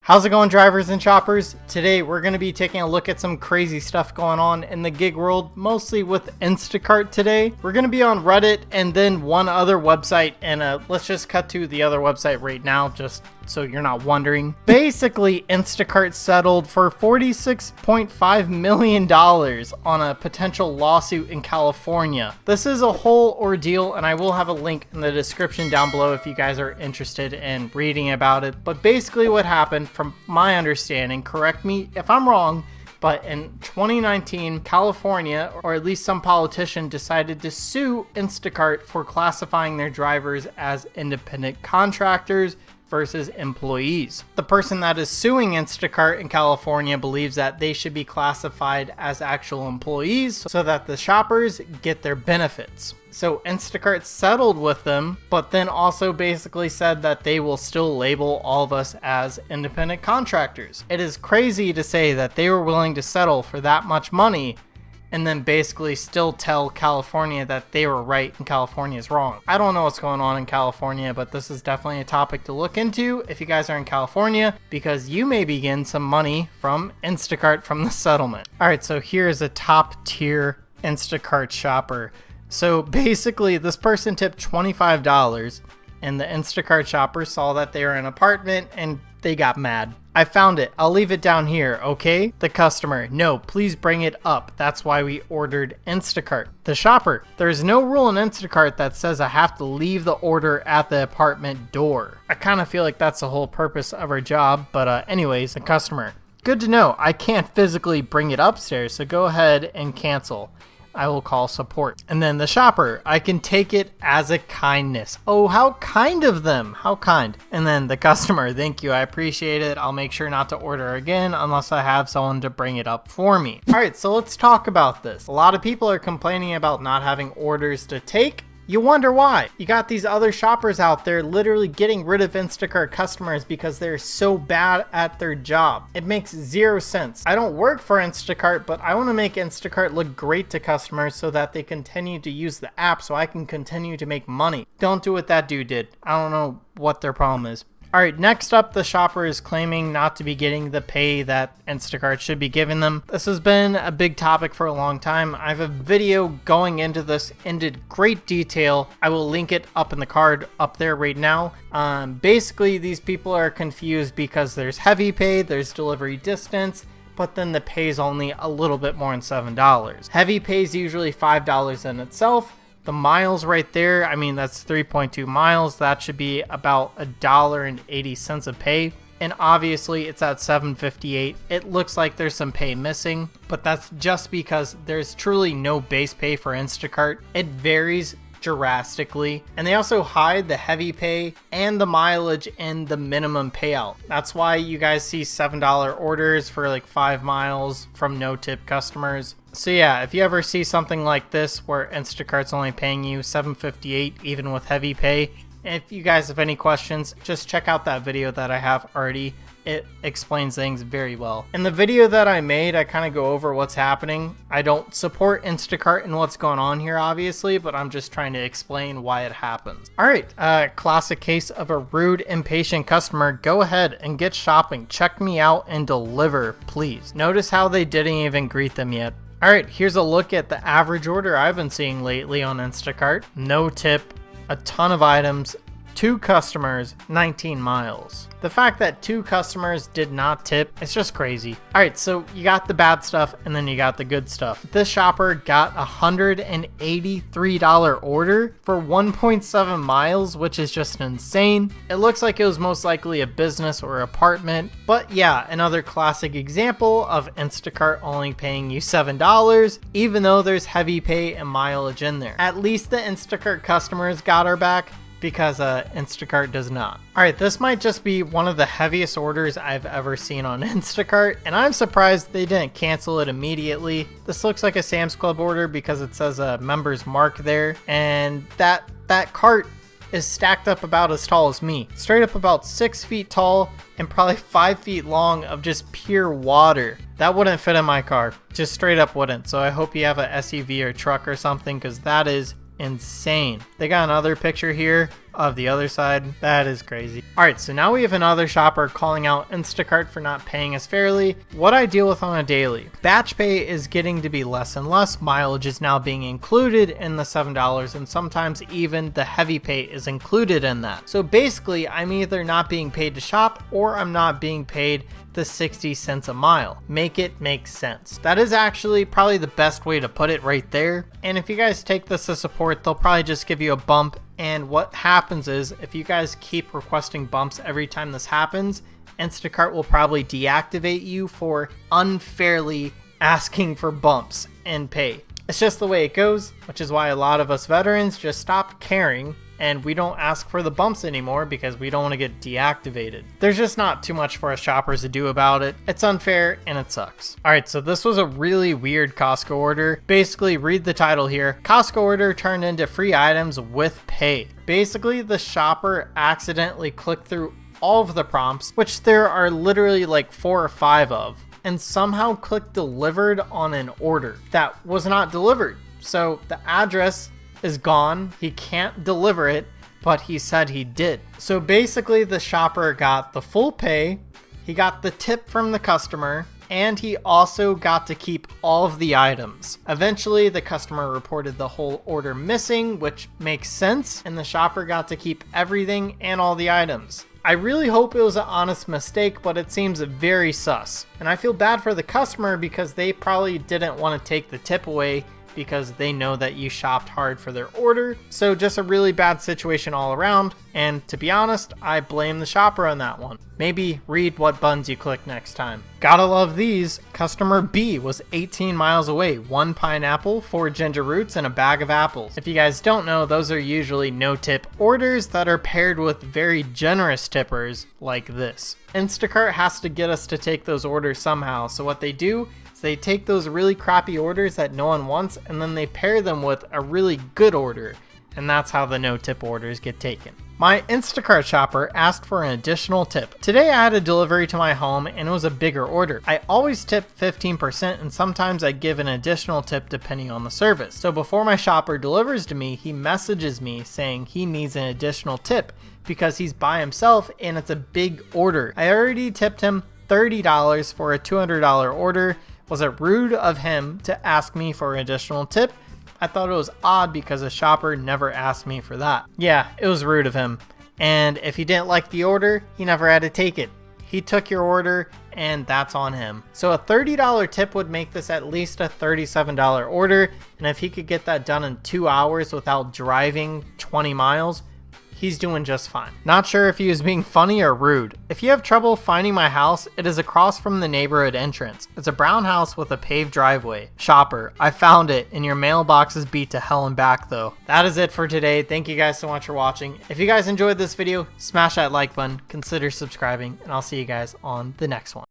How's it going, drivers and shoppers? Today we're going to be taking a look at some crazy stuff going on in the gig world, mostly with Instacart today. We're going to be on Reddit and then one other website, and let's just cut to the other website right now, just so you're not wondering. Basically, Instacart settled for $46.5 million on a potential lawsuit in California. This is a whole ordeal, and I will have a link in the description down below if you guys are interested in reading about it. But basically what happened, from my understanding, correct me if I'm wrong, but in 2019, California, or at least some politician, decided to sue Instacart for classifying their drivers as independent contractors versus employees. The person that is suing Instacart in California believes that they should be classified as actual employees so that the shoppers get their benefits. So Instacart settled with them, but then also basically said that they will still label all of us as independent contractors. It is crazy to say that they were willing to settle for that much money and then basically still tell California that they were right and California is wrong. I don't know what's going on in California, but this is definitely a topic to look into if you guys are in California, because you may be getting some money from Instacart from the settlement. All right, so here's a top tier Instacart shopper. So basically this person tipped $25 and the Instacart shopper saw that they were in an apartment and they got mad. I found it. I'll leave it down here, okay? The customer, no, please bring it up. That's why we ordered Instacart. The shopper, there's no rule in Instacart that says I have to leave the order at the apartment door. I kind of feel like that's the whole purpose of our job, but anyways, the customer, good to know. I can't physically bring it upstairs, so go ahead and cancel. I will call support. And then the shopper, I can take it as a kindness. Oh, how kind of them. How kind. And then the customer, thank you. I appreciate it. I'll make sure not to order again unless I have someone to bring it up for me. All right, so let's talk about this. A lot of people are complaining about not having orders to take. You wonder why. You got these other shoppers out there literally getting rid of Instacart customers because they're so bad at their job. It makes zero sense. I don't work for Instacart, but I want to make Instacart look great to customers so that they continue to use the app so I can continue to make money. Don't do what that dude did. I don't know what their problem is. All right, next up, the shopper is claiming not to be getting the pay that Instacart should be giving them. This has been a big topic for a long time. I have a video going into this in great detail. I will link it up in the card up there right now. Basically, these people are confused because there's heavy pay, there's delivery distance, but then the pay is only a little bit more than $7. Heavy pay is usually $5 in itself. The miles right there, I mean, that's 3.2 miles. That should be about $1.80 of pay. And obviously it's at $7.58. It looks like there's some pay missing, but that's just because there's truly no base pay for Instacart. It varies drastically, and they also hide the heavy pay and the mileage in the minimum payout. That's why you guys see $7 orders for like 5 miles from no tip customers. So yeah, if you ever see something like this where Instacart's only paying you $7.58 even with heavy pay, if you guys have any questions, just check out that video that I have already. It explains things very well. In the video that I made, I kind of go over what's happening. I don't support Instacart and what's going on here, obviously, but I'm just trying to explain why it happens. All right, classic case of a rude, impatient customer. Go ahead and get shopping. Check me out and deliver, please. Notice how they didn't even greet them yet. All right, here's a look at the average order I've been seeing lately on Instacart. No tip, a ton of items, 2 customers, 19 miles. The fact that 2 customers did not tip, it's just crazy. All right, so you got the bad stuff and then you got the good stuff. This shopper got a $183 order for 1.7 miles, which is just insane. It looks like it was most likely a business or apartment, but yeah, another classic example of Instacart only paying you $7, even though there's heavy pay and mileage in there. At least the Instacart customers got our back, because Instacart does not. All right, this might just be one of the heaviest orders I've ever seen on Instacart, and I'm surprised they didn't cancel it immediately. This looks like a Sam's Club order because it says a member's mark there, and that cart is stacked up about as tall as me. Straight up about 6 feet tall and probably 5 feet long of just pure water. That wouldn't fit in my car. Just straight up wouldn't. So I hope you have a SUV or truck or something, because that is insane. They got another picture here of the other side. That is crazy. Alright, so now we have another shopper calling out Instacart for not paying us fairly. What I deal with on a daily. Batch pay is getting to be less and less. Mileage is now being included in the $7, and sometimes even the heavy pay is included in that. So basically, I'm either not being paid to shop or I'm not being paid the 60 cents a mile. Make it make sense. That is actually probably the best way to put it right there. And if you guys take this to support, they'll probably just give you a bump. And what happens is if you guys keep requesting bumps every time this happens, Instacart will probably deactivate you for unfairly asking for bumps in pay. It's just the way it goes, which is why a lot of us veterans just stopped caring and we don't ask for the bumps anymore because we don't want to get deactivated. There's just not too much for us shoppers to do about it. It's unfair and it sucks. Alright, so this was a really weird Costco order. Basically, read the title here. Costco order turned into free items with pay. Basically, the shopper accidentally clicked through all of the prompts, which there are literally like 4 or 5 of, and somehow clicked delivered on an order that was not delivered. So the address is gone. He can't deliver it, but he said he did. So basically the shopper got the full pay, he got the tip from the customer, and he also got to keep all of the items. Eventually the customer reported the whole order missing, which makes sense, and the shopper got to keep everything and all the items. I really hope it was an honest mistake, but it seems very sus. And I feel bad for the customer because they probably didn't want to take the tip away because they know that you shopped hard for their order. So just a really bad situation all around. And to be honest, I blame the shopper on that one. Maybe read what buttons you click next time. Gotta love these. Customer B was 18 miles away. 1 pineapple, 4 ginger roots, and a bag of apples. If you guys don't know, those are usually no-tip orders that are paired with very generous tippers like this. Instacart has to get us to take those orders somehow. So what they do, they take those really crappy orders that no one wants and then they pair them with a really good order, and that's how the no-tip orders get taken. My Instacart shopper asked for an additional tip. Today I had a delivery to my home and it was a bigger order. I always tip 15% and sometimes I give an additional tip depending on the service. So before my shopper delivers to me, he messages me saying he needs an additional tip because he's by himself and it's a big order. I already tipped him $30 for a $200 order. Was it rude of him to ask me for an additional tip? I thought it was odd because a shopper never asked me for that. Yeah, it was rude of him. And if he didn't like the order, he never had to take it. He took your order and that's on him. So a $30 tip would make this at least a $37 order. And if he could get that done in 2 hours without driving 20 miles, he's doing just fine. Not sure if he was being funny or rude. If you have trouble finding my house, it is across from the neighborhood entrance. It's a brown house with a paved driveway. Shopper, I found it, and your mailbox is beat to hell and back though. That is it for today. Thank you guys so much for watching. If you guys enjoyed this video, smash that like button, consider subscribing, and I'll see you guys on the next one.